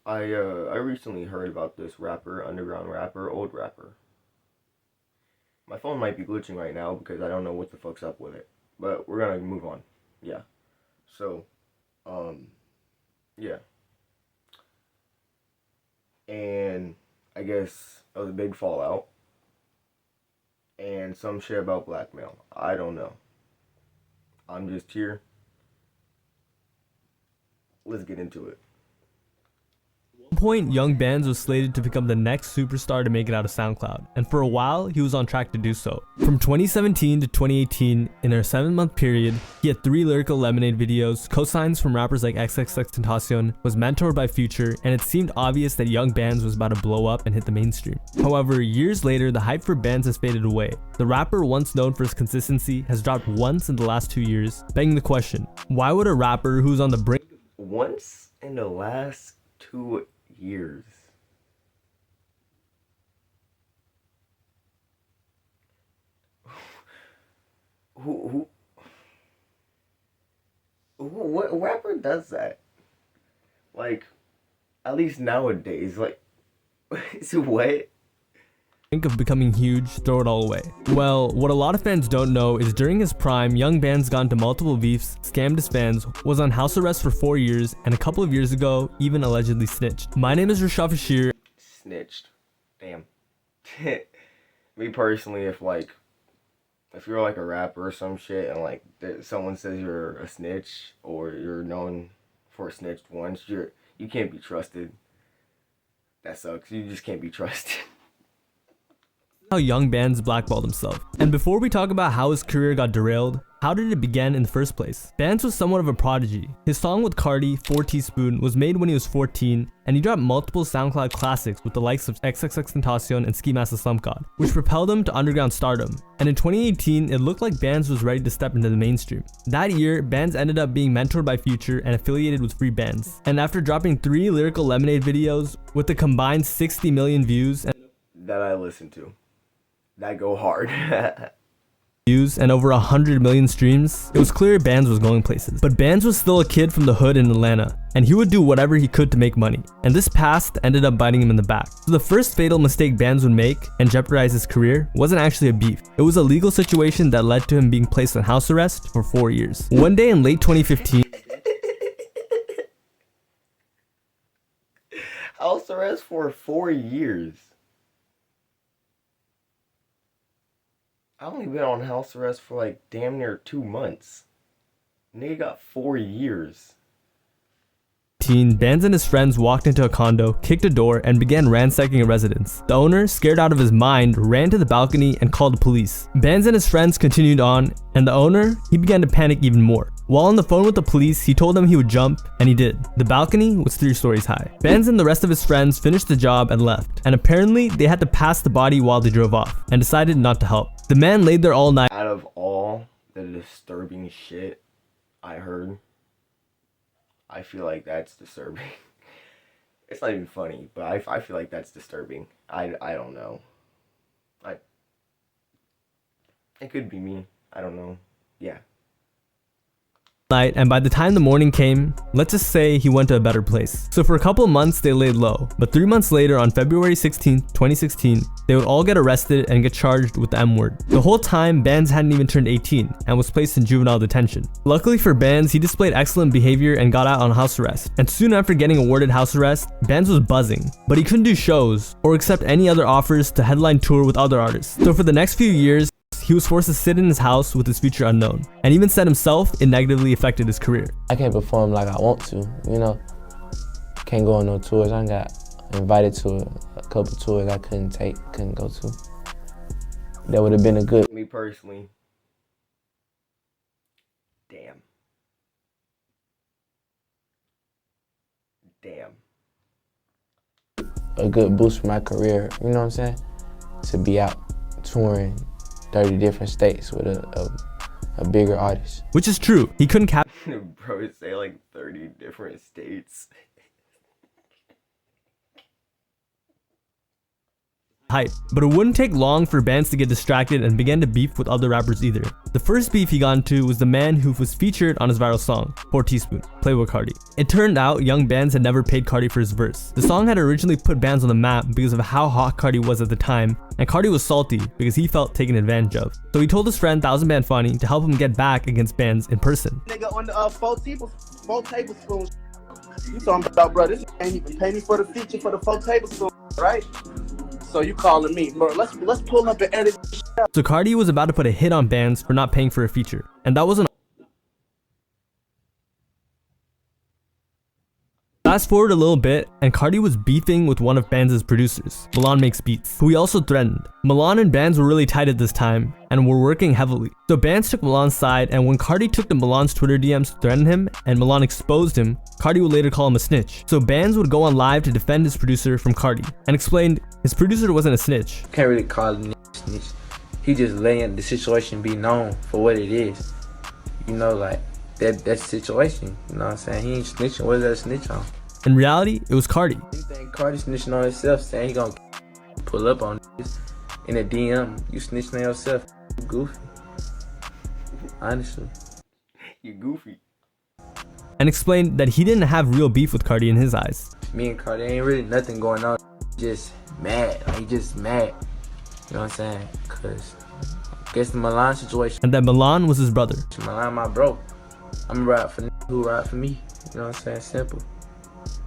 I recently heard about this rapper, underground rapper, old rapper. My phone might be glitching right now because I don't know what the fuck's up with it. But we're gonna move on. Yeah. So, um, yeah. And I guess it was a big fallout and some shit about blackmail. I don't know. I'm just here. Let's get into it. At one point, Young Bands was slated to become the next superstar to make it out of SoundCloud, and for a while, he was on track to do so. From 2017 to 2018, in a 7-month period, he had 3 Lyrical Lemonade videos, cosigns from rappers like XXXTentacion, was mentored by Future, and it seemed obvious that Young Bands was about to blow up and hit the mainstream. However, years later, the hype for Bands has faded away. The rapper, once known for his consistency, has dropped once in the last 2 years, begging the question, why would a rapper who's on the brink Once in the last 2 years. What rapper does that? Like, at least nowadays, like, so what? of becoming huge, throw it all away? Well, what a lot of fans don't know is during his prime, Young Band's got into multiple beefs, scammed his fans, was on house arrest for 4 years, and a couple of years ago, even allegedly snitched. My name is Rashad Fashir. Snitched. Damn. Me personally, if you're like a rapper or some shit and like someone says you're a snitch or you're known for a snitch once, you can't be trusted. That sucks. You just can't be trusted. How Young Bands blackballed himself. And before we talk about how his career got derailed, how did it begin in the first place? Bands was somewhat of a prodigy. His song with Cardi, 4 Teaspoon, was made when he was 14, and he dropped multiple SoundCloud classics with the likes of XXXTentacion and Ski Mask the Slump God, which propelled him to underground stardom. And in 2018, it looked like Bands was ready to step into the mainstream. That year, Bands ended up being mentored by Future and affiliated with Free Bands. And after dropping 3 Lyrical Lemonade videos with a combined 60 million views that I listened to, that go hard. And over 100 million streams, it was clear Bands was going places. But Bands was still a kid from the hood in Atlanta, and he would do whatever he could to make money. And this past ended up biting him in the back. So the first fatal mistake Bands would make and jeopardize his career wasn't actually a beef. It was a legal situation that led to him being placed on house arrest for 4 years. One day in late 2015, house arrest for 4 years. I've only been on house arrest for like damn near 2 months. Nigga got 4 years. Bands and his friends walked into a condo, kicked a door, and began ransacking a residence. The owner, scared out of his mind, ran to the balcony and called the police. Bands and his friends continued on, and the owner, he began to panic even more. While on the phone with the police, he told them he would jump, and he did. The balcony was 3 stories high. Bands and the rest of his friends finished the job and left, and apparently they had to pass the body while they drove off, and decided not to help. The man laid there all night. Out of all the disturbing shit I heard, I feel like that's disturbing. It's not even funny, but I feel like that's disturbing. I don't know. It could be me. I don't know. Yeah. And by the time the morning came, let's just say he went to a better place. So for a couple of months they laid low, but 3 months later on February 16th, 2016, they would all get arrested and get charged with the M word. The whole time, Bands hadn't even turned 18 and was placed in juvenile detention. Luckily for Bands, he displayed excellent behavior and got out on house arrest. And soon after getting awarded house arrest, Bands was buzzing, but he couldn't do shows or accept any other offers to headline tour with other artists. So for the next few years, he was forced to sit in his house with his future unknown, and even said himself it negatively affected his career. I can't perform like I want to, you know. Can't go on no tours. I got invited to a couple tours I couldn't go to. That would have been a good. Me personally, damn. A good boost for my career, you know what I'm saying? To be out touring 30 different states with a bigger artist. Which is true. He couldn't Bro, say like 30 different states. hype. But it wouldn't take long for Bands to get distracted and began to beef with other rappers either. The first beef he got into was the man who was featured on his viral song, 4 Teaspoon, Playboy Cardi. It turned out Young Bands had never paid Cardi for his verse. The song had originally put Bands on the map because of how hot Cardi was at the time, and Cardi was salty because he felt taken advantage of. So he told his friend 1000 Band Funny to help him get back against Bands in person. Nigga on the 4 tablespoons. You talking about, bro, this ain't even pay me for the feature for the 4 tablespoons, right? So you calling me, bro, let's pull up and edit. So Cardi was about to put a hit on Bands for not paying for a feature, and that wasn't. Fast forward a little bit, and Cardi was beefing with one of Bands' producers, Milan Makes Beats, who he also threatened. Milan and Bands were really tight at this time, and were working heavily. So Bands took Milan's side, and when Cardi took to Milan's Twitter DMs to threaten him, and Milan exposed him, Cardi would later call him a snitch. So Bands would go on live to defend his producer from Cardi, and explained his producer wasn't a snitch. Can't really call him a snitch. He just letting the situation be known for what it is. You know, like, that situation. You know what I'm saying? He ain't snitching. What is that snitch on? In reality, it was Cardi. You think Cardi snitching on himself, saying he gonna pull up on this in a DM? You snitching on yourself. You goofy. Honestly. You goofy. And explained that he didn't have real beef with Cardi in his eyes. Me and Cardi ain't really nothing going on. Just mad. Like, he just mad. You know what I'm saying? Cause I guess the Milan situation. And that Milan was his brother. Milan my bro. I'm ride for who ride for me. You know what I'm saying? Simple.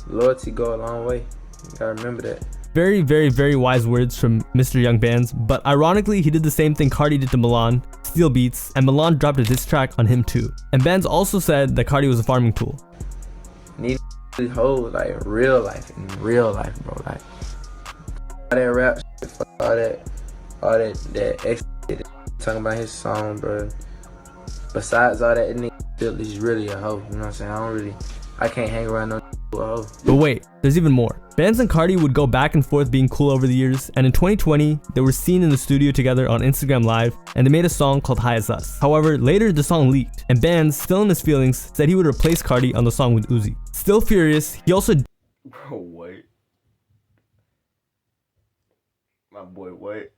Loyalty go a long way. You gotta remember that. Very, very, very wise words from Mr. Young Bands, but ironically, he did the same thing Cardi did to Milan, steal beats, and Milan dropped a diss track on him too. And Bands also said that Cardi was a farming tool. Need to hold like real life, in real life, bro. Like all that rap shit, all that extra shit, talking about his song, bro. Besides all that, nigga, he's really a hoe. You know what I'm saying? I can't hang around no hoe. But wait, there's even more. Bands and Cardi would go back and forth being cool over the years, and in 2020, they were seen in the studio together on Instagram Live, and they made a song called High As Us. However, later the song leaked, and Bands, still in his feelings, said he would replace Cardi on the song with Uzi. Still furious, he also Bro, what? My boy, what?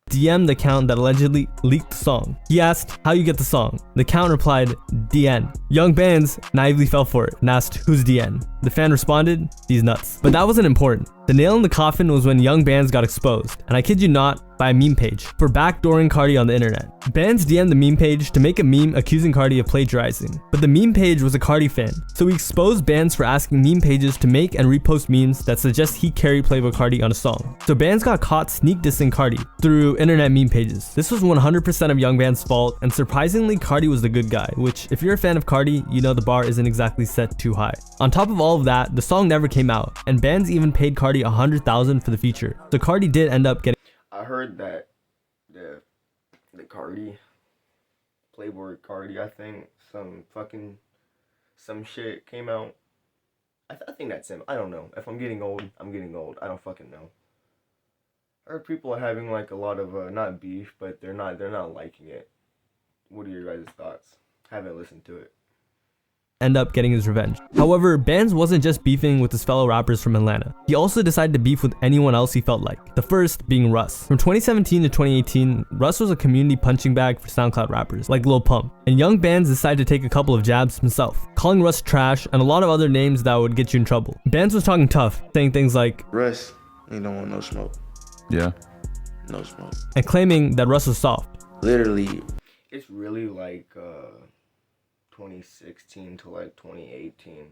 DM'd the account that allegedly leaked the song. He asked how you get the song. The account replied, DN. Young Bands naively fell for it and asked, who's DN? The fan responded, these nuts. But that wasn't important. The nail in the coffin was when Young Bands got exposed, and I kid you not, by a meme page, for backdooring Cardi on the internet. Bands DM'd the meme page to make a meme accusing Cardi of plagiarizing, but the meme page was a Cardi fan, so he exposed Bands for asking meme pages to make and repost memes that suggest he carried Playboy Cardi on a song. So Bands got caught sneak dissing Cardi through internet meme pages. This was 100% of Young Band's fault, and surprisingly, Cardi was the good guy, which if you're a fan of Cardi, you know the bar isn't exactly set too high. On top of all of that, the song never came out, and Bands even paid Cardi $100,000 for the feature. So Cardi did end up getting. I heard that the Cardi, Playboy Cardi, I think some shit came out. I think that's him. I don't know. If I'm getting old, I'm getting old. I don't fucking know. I heard people are having like a lot of not beef, but they're not liking it. What are your guys' thoughts? Haven't listened to it. End up getting his revenge. However, Bands wasn't just beefing with his fellow rappers from Atlanta. He also decided to beef with anyone else he felt like. The first being Russ. From 2017 to 2018, Russ was a community punching bag for SoundCloud rappers like Lil Pump. And Young Bands decided to take a couple of jabs himself, calling Russ trash and a lot of other names that would get you in trouble. Bands was talking tough, saying things like, Russ, you don't want no smoke. Yeah. No smoke. and claiming that Russ was soft. Literally. It's really like 2016 to like 2018.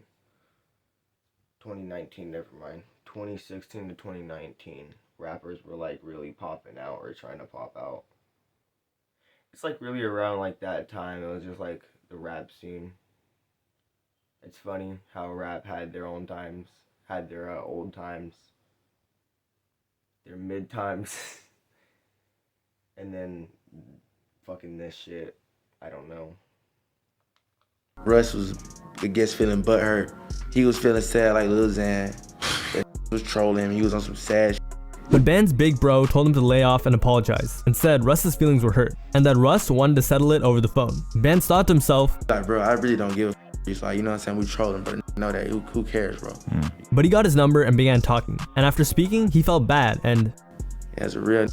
2019, never mind. 2016 to 2019, rappers were like really popping out or trying to pop out. It's like really around like that time. It was just like the rap scene. It's funny how rap had their own times, had their old times, their mid times, and then fucking this shit. I don't know. Russ was, I guess, feeling butthurt. He was feeling sad like Lil Xan. That was trolling him. He was on some sad shit. But Band's big bro told him to lay off and apologize, and said Russ's feelings were hurt, and that Russ wanted to settle it over the phone. Band thought to himself, Like, bro, I really don't give a f***. He's like, you know what I'm saying? We trolling, but know that. Who cares, bro? But he got his number and began talking. And after speaking, he felt bad and As a real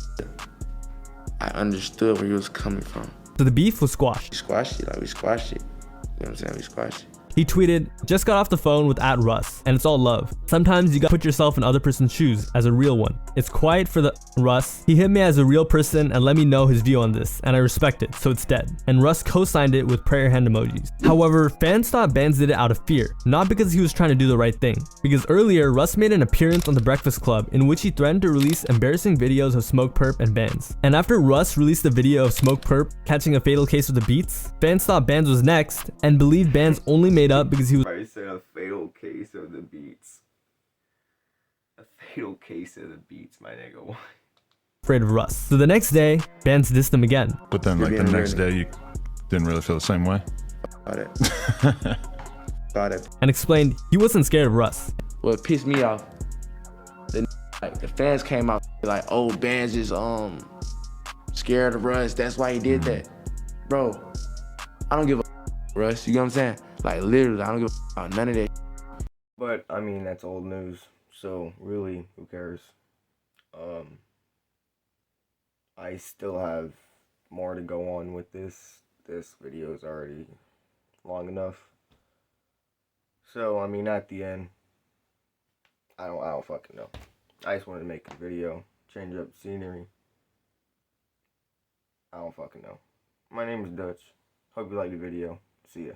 I understood where he was coming from. so the beef was squashed. We squashed it, like we squashed it. You know what I'm saying? We squashed it. He tweeted, just got off the phone with @Russ, and it's all love. Sometimes you gotta put yourself in other person's shoes as a real one. It's quiet for the Russ. He hit me as a real person and let me know his view on this, and I respect it, so it's dead. And Russ co-signed it with prayer hand emojis. However, fans thought Bands did it out of fear, not because he was trying to do the right thing. Because earlier, Russ made an appearance on The Breakfast Club in which he threatened to release embarrassing videos of Smoke Perp and Bands. And after Russ released a video of Smoke Perp catching a fatal case of the beats, fans thought Bands was next and believed Bands only made up because he was I said a fatal case of the beats. A fatal case of the beats, my nigga. afraid of Russ. So the next day, Bands dissed him again. But then, like, the next day, you didn't really feel the same way? Got it. Got it. And explained he wasn't scared of Russ. What pissed me off, the fans came out like, oh, Bands is scared of Russ. That's why he did that. Bro, I don't give a Russ. You know what I'm saying? Like, literally, I don't give a about none of that. But I mean, that's old news. So really, who cares? I still have more to go on with this. This video is already long enough. So I mean, at the end, I don't fucking know. I just wanted to make a video, change up scenery. I don't fucking know. My name is Dutch. Hope you liked the video. See ya.